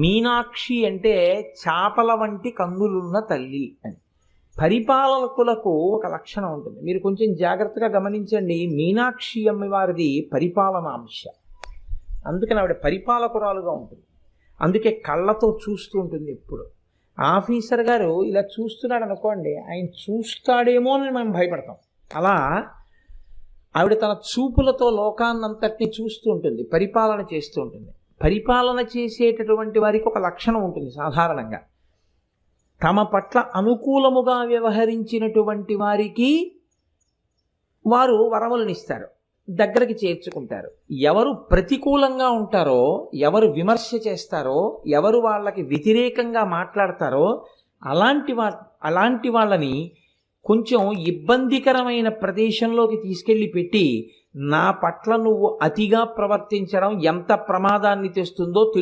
మీనాక్షి అంటే చాపల వంటి కన్నులున్న తల్లి అని. పరిపాలకులకు ఒక లక్షణం ఉంటుంది, మీరు కొంచెం జాగ్రత్తగా గమనించండి. మీనాక్షి అమ్మవారిది పరిపాలనాంశ, అందుకని ఆవిడ పరిపాలకురాలుగా ఉంటుంది. అందుకే కళ్ళతో చూస్తూ ఉంటుంది ఎప్పుడు. ఆఫీసర్ గారు ఇలా చూస్తున్నాడు అనుకోండి, ఆయన చూస్తాడేమో అని మేము భయపడతాం. అలా ఆవిడ తన చూపులతో లోకాన్నంతటినీ చూస్తూ ఉంటుంది, పరిపాలన చేస్తూ ఉంటుంది. పరిపాలన చేసేటటువంటి వారికి ఒక లక్షణం ఉంటుంది సాధారణంగా, తమ పట్ల అనుకూలముగా వ్యవహరించినటువంటి వారికి వారు వరములనిస్తారు, దగ్గరికి చేర్చుకుంటారు. ఎవరు ప్రతికూలంగా ఉంటారో, ఎవరు విమర్శ చేస్తారో, ఎవరు వాళ్ళకి వ్యతిరేకంగా మాట్లాడతారో అలాంటి వాళ్ళని కొంచెం ఇబ్బందికరమైన ప్రదేశంలోకి తీసుకెళ్ళి పెట్టి, నా పట్ల నువ్వు అతిగా ప్రవర్తించడం ఎంత ప్రమాదాన్ని తెస్తుందో తెలుసు